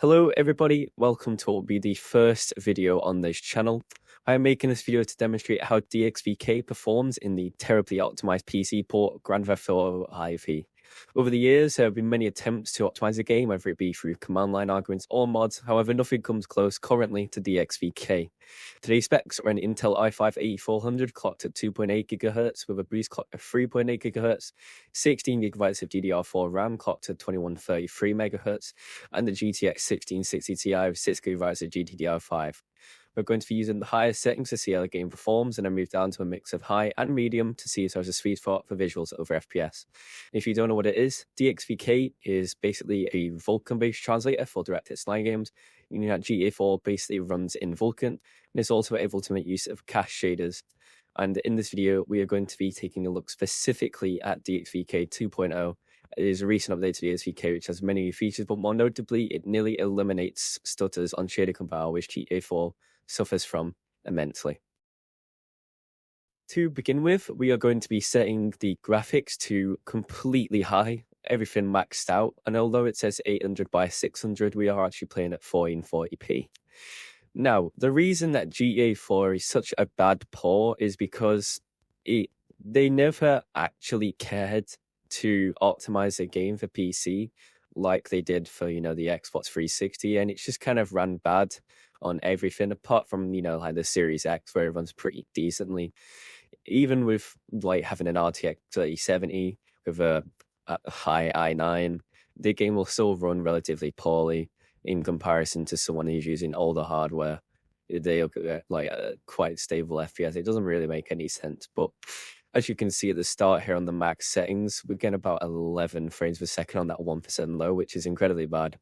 Hello everybody, welcome to what will be the first video on this channel. I am making this video to demonstrate how DXVK performs in the terribly optimized PC port Grand Theft Auto IV. Over the years, there have been many attempts to optimize the game, whether it be through command line arguments or mods. However, nothing comes close currently to DXVK. Today's specs are an Intel i5-8400 clocked at 2.8 GHz with a boost clock of 3.8 GHz, 16 GB of DDR4 RAM clocked at 2133 MHz, and the GTX 1660 Ti with 6 GB of GDDR5. We're going to be using the highest settings to see how the game performs, and then move down to a mix of high and medium to see if there's a sweet spot for visuals over FPS. If you don't know what it is, DXVK is basically a Vulkan-based translator for DirectX 9 games. You know that GTA4 basically runs in Vulkan, and it's also able to make use of cache shaders. And in this video, we are going to be taking a look specifically at DXVK 2.0. It is a recent update to DXVK, which has many new features, but more notably, it nearly eliminates stutters on shader compile, which GTA4 suffers from immensely. To begin with, we are going to be setting the graphics to completely high, everything maxed out, and although it says 800 by 600, we are actually playing at 1440p. Now, the reason that GTA4 is such a bad port is because they never actually cared to optimize the game for PC like they did for, the Xbox 360, and it's just kind of ran bad on everything apart from, like the Series X where it runs pretty decently. Even with like having an RTX 3070 with a high i9, the game will still run relatively poorly in comparison to someone who's using older hardware. They'll get like a quite stable FPS. It doesn't really make any sense, but as you can see at the start here on the max settings, we're getting about 11 frames per second on that 1% low, which is incredibly bad.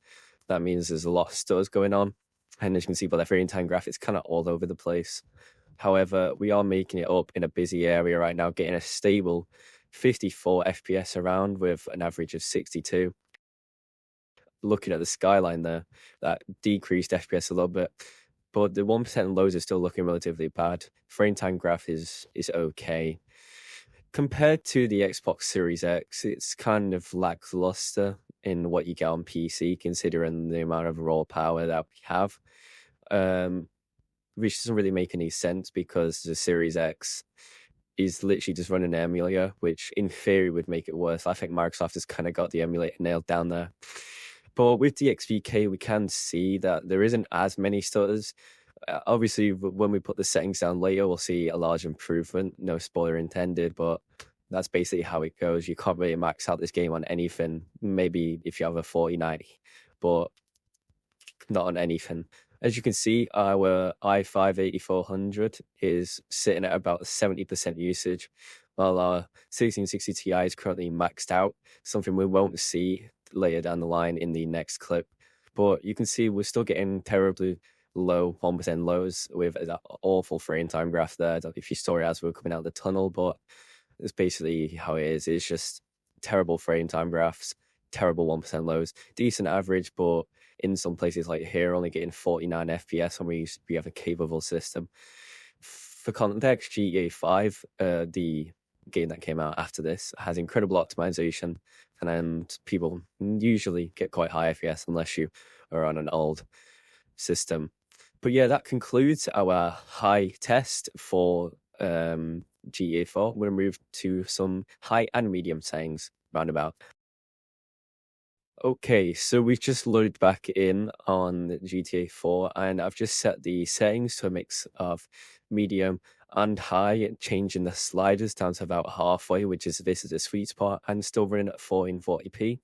That means there's a lot of stutters going on. And as you can see by the frame time graph, it's kind of all over the place. However, we are making it up in a busy area right now, getting a stable 54 FPS around with an average of 62. Looking at the skyline there, that decreased FPS a little bit, but the 1% lows are still looking relatively bad. Frame time graph is okay. Compared to the Xbox Series X, it's kind of lackluster in what you get on PC, considering the amount of raw power that we have, which doesn't really make any sense because the Series X is literally just running an emulator, which in theory would make it worse. I think Microsoft has kind of got the emulator nailed down there. But with DXVK, we can see that there isn't as many stutters. Obviously, when we put the settings down later, we'll see a large improvement. No spoiler intended, but that's basically how it goes. You can't really max out this game on anything. Maybe if you have a 4090, but not on anything. As you can see, our i5-8400 is sitting at about 70% usage, while our 1660 Ti is currently maxed out, something we won't see later down the line in the next clip. But you can see we're still getting terribly low 1% lows with that awful frame time graph there. If you saw it as we were coming out of the tunnel, but it's basically how it is. It's just terrible frame time graphs, terrible 1% lows, decent average, but in some places like here, only getting 49 FPS when we have a capable system. For context, GTA 5, the game that came out after this, has incredible optimization, and people usually get quite high FPS unless you are on an old system. But yeah, that concludes our high test for GTA4. We're going to move to some high and medium settings roundabout. Okay, so we've just loaded back in on GTA 4, and I've just set the settings to a mix of medium and high, changing the sliders down to about halfway, which is this is a sweet spot, and still running at 1440p.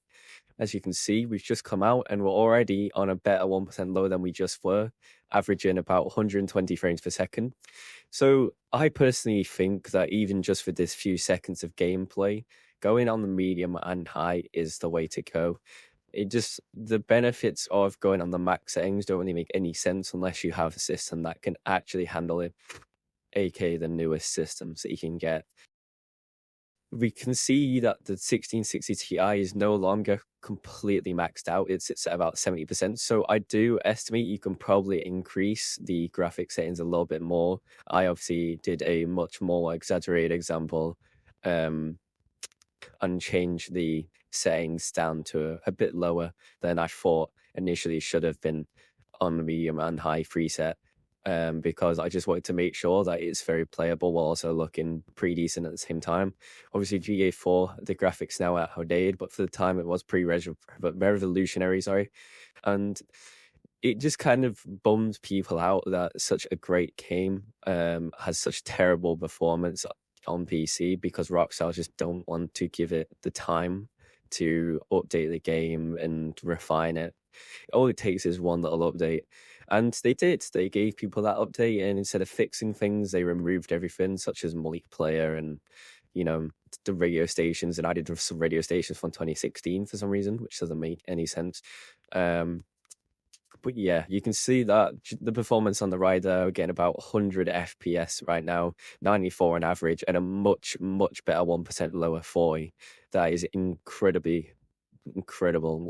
As you can see, we've just come out and we're already on a better 1% lower than we just were, averaging about 120 frames per second. So I personally think that even just for this few seconds of gameplay, going on the medium and high is the way to go. The benefits of going on the max settings don't really make any sense unless you have a system that can actually handle it, aka the newest systems that you can get. We can see that the 1660 Ti is no longer completely maxed out. It sits at about 70%. So I do estimate you can probably increase the graphic settings a little bit more. I obviously did a much more exaggerated example and change the settings down to a bit lower than I thought initially should have been on medium and high preset, because I just wanted to make sure that it's very playable while also looking pretty decent at the same time. Obviously, GA4, the graphics now are outdated, but for the time it was revolutionary, sorry. And it just kind of bums people out that such a great game has such terrible performance on PC, because Rockstar just don't want to give it the time to update the game and refine it. All it takes is one little update. And they did. They gave people that update, and instead of fixing things, they removed everything, such as multiplayer and, you know, the radio stations, and added some radio stations from 2016 for some reason, which doesn't make any sense. But yeah, you can see that the performance on the ride there, we're getting about 100 FPS right now, 94 on average, and a much, much better 1% lower 40. That is incredible,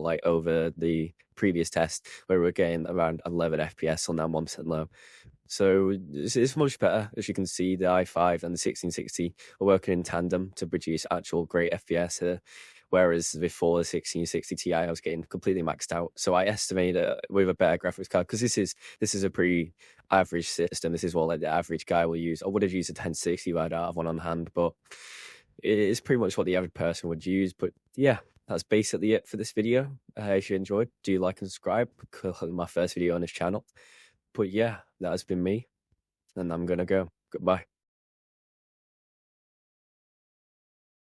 like over the previous test where we're getting around 11 FPS on that 1% low. So it's much better. As you can see, the i5 and the 1660 are working in tandem to produce actual great FPS here. Whereas before the 1660 Ti, I was getting completely maxed out. So I estimate with a better graphics card, because this is a pretty average system. This is what like the average guy will use. I would have used a 1060, but I don't have one on hand. But it's pretty much what the average person would use. But yeah, that's basically it for this video. If you enjoyed, do like and subscribe, because it's my first video on this channel. But yeah, that has been me, and I'm gonna go. Goodbye.